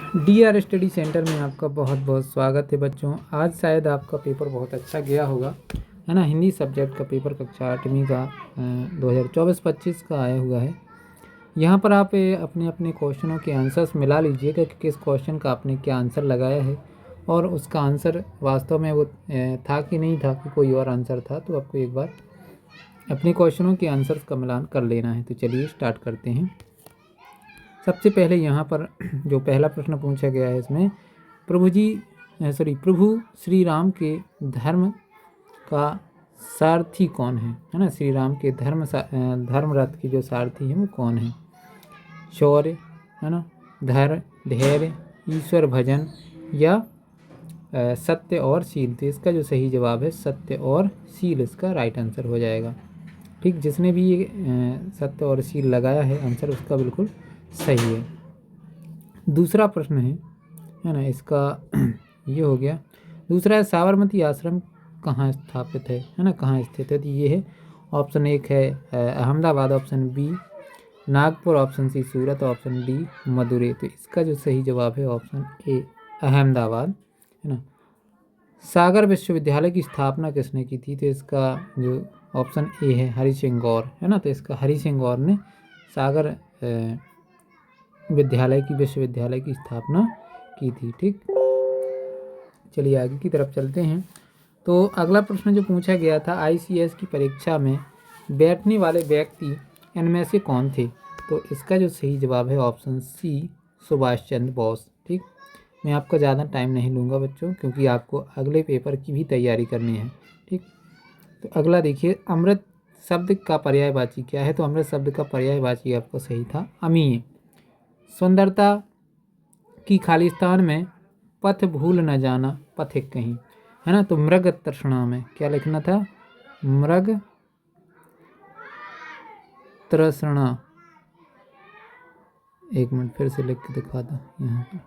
D R study centre में आपका बहुत बहुत स्वागत है बच्चों। आज शायद आपका पेपर बहुत अच्छा गया होगा, है ना। हिंदी सब्जेक्ट का पेपर कक्षा 8वीं का 2024-25 का आया हुआ है। यहाँ पर आप अपने अपने क्वेश्चनों के आंसर्स मिला लीजिएगा कि किस क्वेश्चन का आपने क्या आंसर लगाया है और उसका आंसर वास्तव में वो था कि नहीं था, कि कोई और आंसर था। तो आपको एक बार अपने क्वेश्चनों के आंसर्स का मिलान कर लेना है। तो चलिए स्टार्ट करते हैं। सबसे पहले यहाँ पर जो पहला प्रश्न पूछा गया है, इसमें प्रभु श्री राम के धर्म का सारथी कौन है ना। श्री राम के धर्म रथ की जो सारथी है वो कौन है। शौर्य, है ना, धैर्य, ईश्वर भजन या सत्य और शील। तो इसका जो सही जवाब है सत्य और शील, इसका राइट आंसर हो जाएगा। ठीक, जिसने भी ये सत्य और शील लगाया है आंसर, उसका बिल्कुल सही है। दूसरा प्रश्न है ना, इसका ये हो गया। दूसरा है साबरमती आश्रम कहाँ स्थापित है ना, कहाँ स्थित है। तो ये है ऑप्शन 1 है Ahmedabad, option B Nagpur, option C Surat, option D Madurai. तो इसका जो सही जवाब है ऑप्शन ए अहमदाबाद, है ना। सागर विश्वविद्यालय की स्थापना किसने की थी। तो इसका जो ऑप्शन ए है हरि सिंह गौर, है ना। तो इसका हरि सिंह गौर ने सागर विश्वविद्यालय की स्थापना की थी। ठीक, चलिए आगे की तरफ चलते हैं। तो अगला प्रश्न जो पूछा गया था, आईसीएस की परीक्षा में बैठने वाले व्यक्ति इनमें से कौन थे। तो इसका जो सही जवाब है ऑप्शन सी सुभाष चंद्र बोस। ठीक, मैं आपका ज़्यादा टाइम नहीं लूँगा बच्चों, क्योंकि आपको अगले पेपर की भी तैयारी करनी है। ठीक, तो अगला देखिए, अमृत शब्द का पर्यायवाची क्या है। तो अमृत शब्द का पर्यायवाची आपका सही था अमीय। सुंदरता की खालिस्तान में पथ भूल न जाना पथिक कहीं, है ना। तो मृग तृष्णा में क्या लिखना था, मृग तृष्णा। एक मिनट फिर से लिख के दिखा दो, यहाँ पर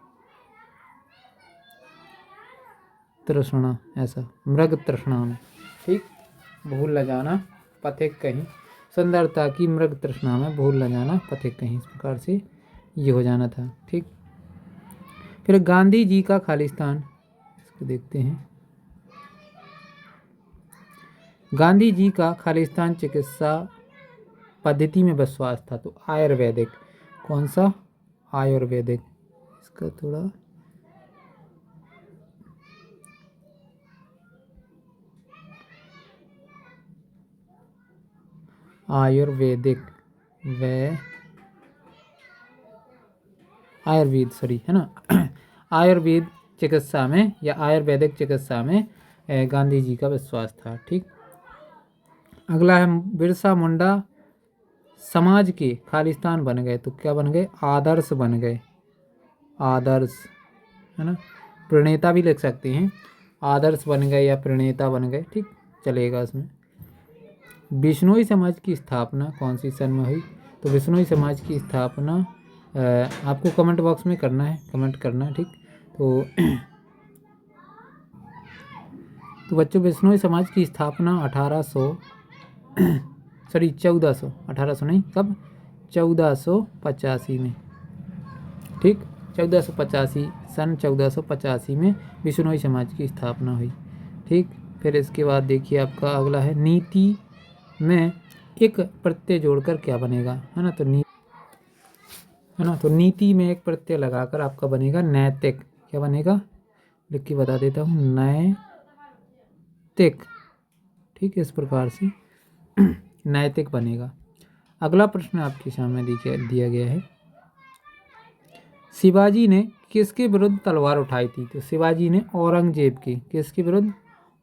तृष्णा, ऐसा मृग तृष्णा में। ठीक, भूल न जाना पथिक कहीं, सुंदरता की मृग तृष्णा में भूल न जाना पथिक कहीं, इस प्रकार से ये हो जाना था। ठीक, फिर गांधी जी का खालिस्तान, इसको देखते हैं। गांधी जी का खालिस्तान चिकित्सा पद्धति में विश्वास था। तो आयुर्वेदिक, कौन सा, आयुर्वेदिक। इसका थोड़ा आयुर्वेद सॉरी, है ना। आयुर्वेद चिकित्सा में या आयुर्वेदिक चिकित्सा में गांधी जी का विश्वास था। ठीक, अगला है बिरसा मुंडा समाज के खालिस्तान बन गए। तो क्या बन गए, आदर्श बन गए, आदर्श, है ना। प्रणेता भी लिख सकते हैं, आदर्श बन गए या प्रणेता बन गए, ठीक चलेगा इसमें। बिश्नोई समाज की स्थापना कौन सी सन में हुई। तो बिश्नोई समाज की स्थापना आपको कमेंट बॉक्स में करना है, कमेंट करना है। ठीक, तो बच्चों बिश्नोई समाज की स्थापना 1885 नहीं, कब, 1485 में। ठीक, 1485 में बिश्नोई समाज की स्थापना हुई। ठीक, फिर इसके बाद देखिए आपका अगला है नीति में एक प्रत्यय जोड़कर क्या बनेगा, है ना। तो नीति में एक प्रत्यय लगाकर आपका बनेगा नैतिक। क्या बनेगा, लिख के बता देता हूँ, नैतिक। ठीक, इस प्रकार से नैतिक बनेगा। अगला प्रश्न आपके सामने दिया गया है, शिवाजी ने किसके विरुद्ध तलवार उठाई थी। तो शिवाजी ने औरंगजेब की, किसके विरुद्ध,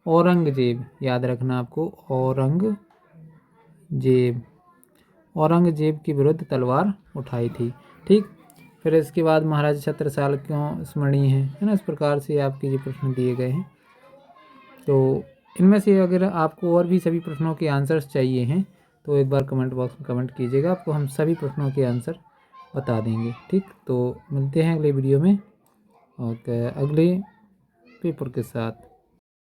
औरंगजेब, याद रखना आपको, औरंगजेब के विरुद्ध तलवार उठाई थी। ठीक, फिर इसके बाद महाराजा छत्रसाल क्यों स्मरणीय है ना। इस प्रकार से आपके ये प्रश्न दिए गए हैं। तो इनमें से अगर आपको और भी सभी प्रश्नों के आंसर्स चाहिए हैं तो एक बार कमेंट बॉक्स में कमेंट कीजिएगा, आपको हम सभी प्रश्नों के आंसर बता देंगे। ठीक, तो मिलते हैं अगले वीडियो में और अगले पेपर के साथ।